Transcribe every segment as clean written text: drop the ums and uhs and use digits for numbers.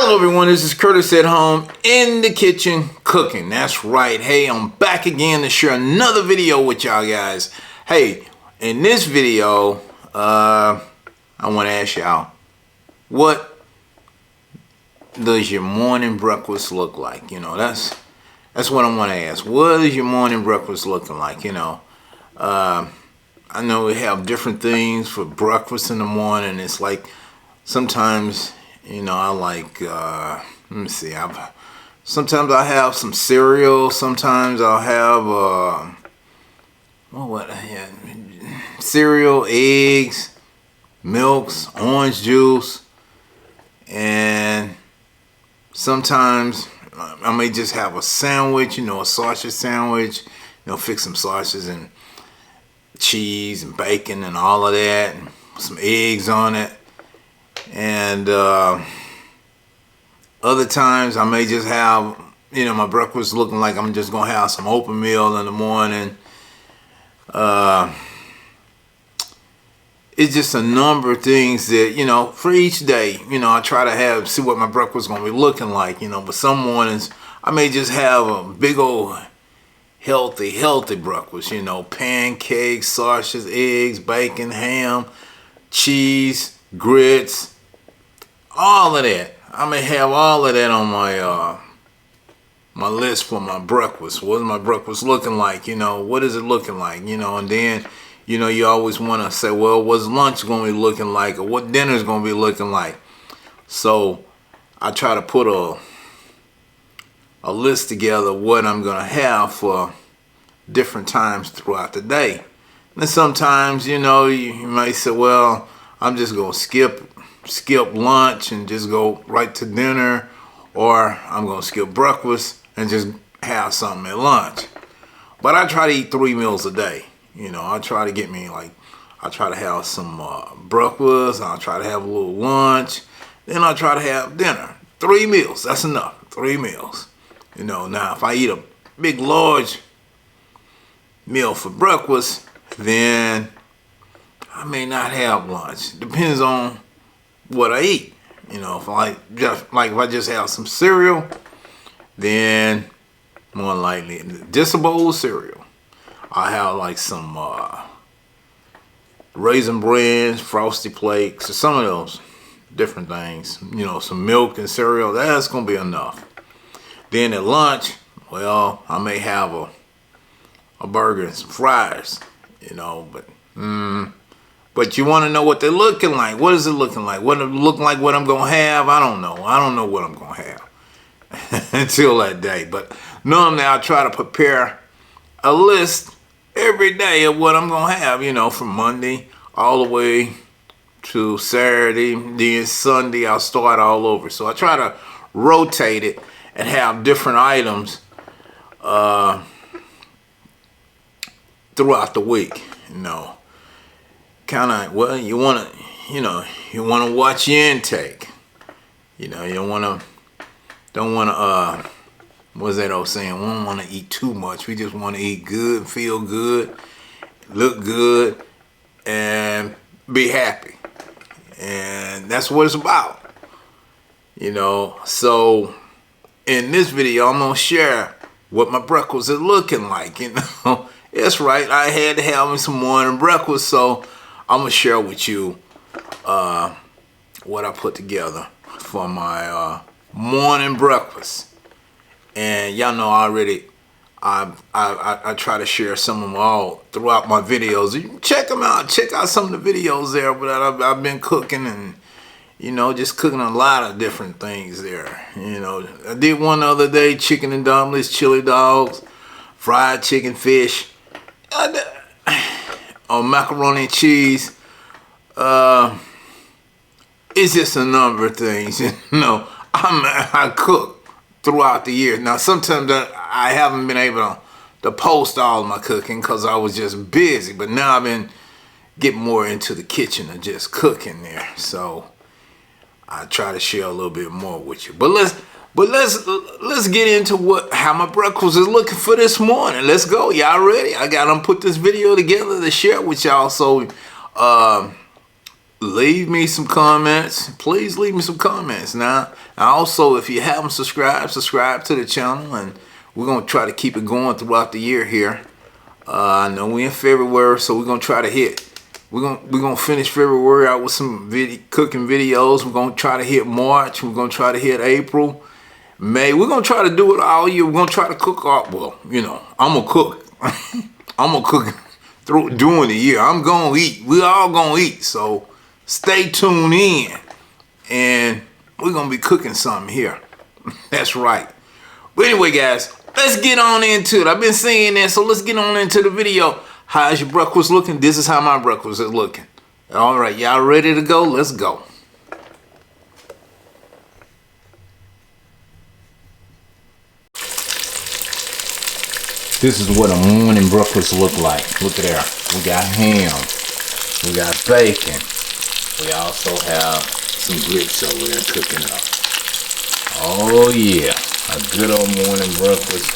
Hello everyone, this is Curtis at home in the kitchen cooking. That's right. Hey, I'm back again to share another video with y'all guys. Hey, in this video, I want to ask y'all, what does your morning breakfast look like? You know, that's what I want to ask. What is your morning breakfast looking like? You know, I know we have different things for breakfast in the morning. It's like sometimes, you know, I like, let me see, sometimes I have some cereal, sometimes I'll have, cereal, eggs, milks, orange juice, and sometimes I may just have a sandwich, you know, a sausage sandwich, you know, fix some sausages and cheese and bacon and all of that, and some eggs on it. And other times I may just have, you know, my breakfast looking like I'm just gonna have some oatmeal in the morning. It's just a number of things that, you know, for each day, you know, I try to see what my breakfast gonna be looking like, you know. But some mornings I may just have a big old healthy breakfast, you know, pancakes, sausages, eggs, bacon, ham, cheese, grits, all of that. I may have all of that on my my list for my breakfast. What's my breakfast looking like? You know, what is it looking like? You know, and then, you know, you always want to say, well, what's lunch going to be looking like, or what dinner's going to be looking like? So I try to put a list together of what I'm going to have for different times throughout the day. And sometimes, you know, you might say, well, I'm just going to skip lunch and just go right to dinner, or I'm going to skip breakfast and just have something at lunch. But I try to eat 3 meals a day. You know, I try to get me, like, I try to have some breakfast, I'll try to have a little lunch, then I'll try to have dinner. 3 meals, that's enough, 3 meals. You know, now if I eat a big, large meal for breakfast, then I may not have lunch. Depends on what I eat. You know, if I just have some cereal, then more likely just a bowl of cereal. I have like some Raisin Brans, Frosty Flakes, or some of those different things. You know, some milk and cereal. That's gonna be enough. Then at lunch, well, I may have a burger and some fries. You know, but you want to know what they're looking like. What is it looking like? What it look like? What I'm gonna have? I don't know. I don't know what I'm gonna have until that day. But normally I try to prepare a list every day of what I'm gonna have. You know, from Monday all the way to Saturday. Then Sunday I'll start all over. So I try to rotate it and have different items throughout the week. You know. Kind of, well, you want to watch your intake. You know, you don't want to, what's that old saying? We don't want to eat too much. We just want to eat good, feel good, look good, and be happy. And that's what it's about. You know, so in this video, I'm going to share what my breakfast is looking like, you know. That's right, I had to have me some morning breakfast, so I'm going to share with you what I put together for my morning breakfast. And y'all know already, I try to share some of them all throughout my videos. You can check them out. Check out some of the videos there. But I've been cooking and, you know, just cooking a lot of different things there. You know, I did one the other day, chicken and dumplings, chili dogs, fried chicken, fish. Macaroni and cheese. It's just a number of things, you know. I cook throughout the year. Now sometimes I haven't been able to post all of my cooking because I was just busy, but now I've been getting more into the kitchen and just cooking there. So I try to share a little bit more with you. But let's get into how my breakfast is looking for this morning. Let's go. Y'all ready? I got to put this video together to share with y'all. So leave me some comments. Please leave me some comments. Now, also, if you haven't subscribed, subscribe to the channel, and we're going to try to keep it going throughout the year here. I know we're in February, so we're going to try to hit. We're gonna finish February out with some cooking videos. We're going to try to hit March. We're going to try to hit April, May. We're going to try to do it all year. We're going to try to cook up. Well, you know, I'm going to cook. I'm going to cook during the year. I'm going to eat. We all going to eat. So stay tuned in, and we're going to be cooking something here. That's right. But anyway, guys, let's get on into it. I've been saying that, so let's get on into the video. How's your breakfast looking? This is how my breakfast is looking. All right, y'all ready to go? Let's go. This is what a morning breakfast look like. Look at there. We got ham. We got bacon. We also have some grits over there cooking up. Oh yeah, a good old morning breakfast.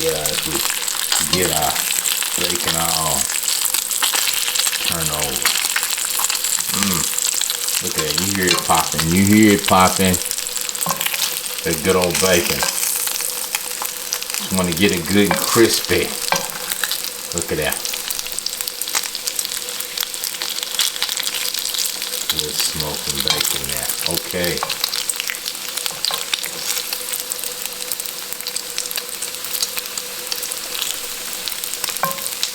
Yeah, if we get our bacon all turned over. Look at it. You hear it popping. You hear it popping. That good old bacon. Just want to get it good and crispy. Look at that. Good smoking bacon there. Okay.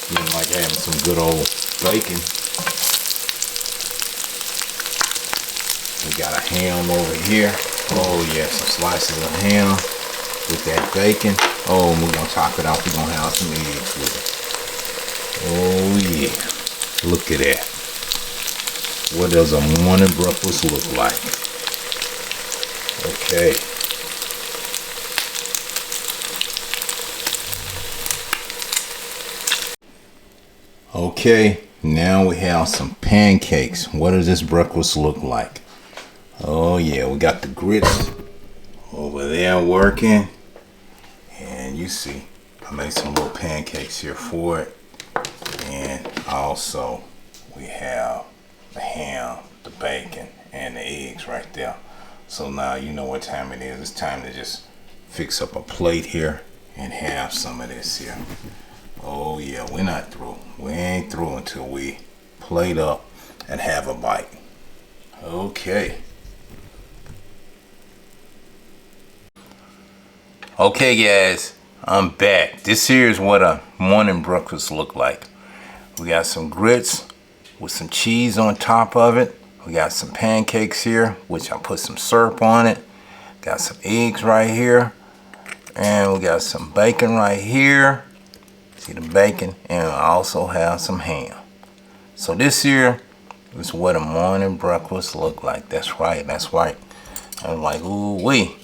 You like having some good old bacon. We got a ham over here. Oh yeah, some slices of ham with that bacon. Oh, and we're gonna top it off. We're gonna have some eggs with it. Oh yeah, look at that. What does a morning breakfast look like? Okay. Okay, now we have some pancakes. What does this breakfast look like? Oh yeah, we got the grits over there working. And you see, I made some little pancakes here for it. And also, we have the ham, the bacon, and the eggs right there. So now you know what time it is. It's time to just fix up a plate here and have some of this here. Oh yeah, we're not through. We ain't through until we plate up and have a bite. Okay. Okay guys, I'm back. This here is what a morning breakfast look like. We got some grits with some cheese on top of it. We got some pancakes here, which I put some syrup on it. Got some eggs right here. And we got some bacon right here. See the bacon? And I also have some ham. So this here is what a morning breakfast look like. That's right, that's right. I'm like, ooh wee.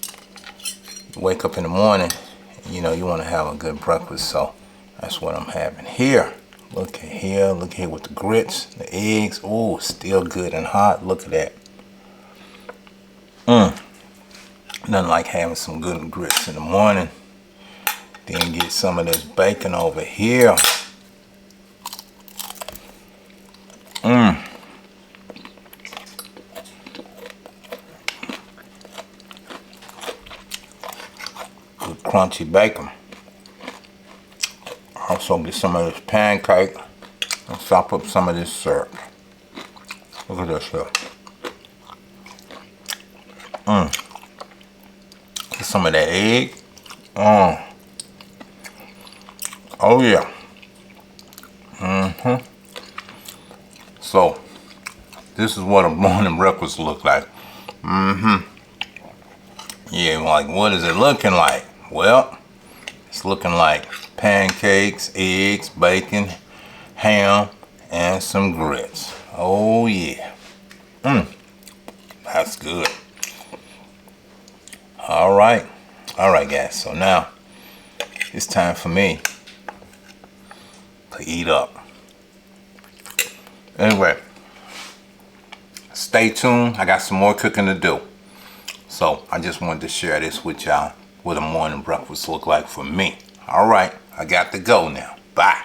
You wake up in the morning, you know, you want to have a good breakfast, so that's what I'm having here. Look at here with the grits, the eggs. Oh, still good and hot. Look at that. Nothing like having some good grits in the morning. Then get some of this bacon over here. Good crunchy bacon. Also get some of this pancake and sop up some of this syrup. Look at this here. Get some of that egg. Oh yeah. So this is what a morning breakfast look like. Yeah, like what is it looking like? Well, it's looking like pancakes, eggs, bacon, ham, and some grits. Oh yeah. That's good. All right guys, so now it's time for me to eat up. Anyway, stay tuned. I got some more cooking to do. So I just wanted to share this with y'all, what a morning breakfast look like for me. All right, I got to go now. Bye.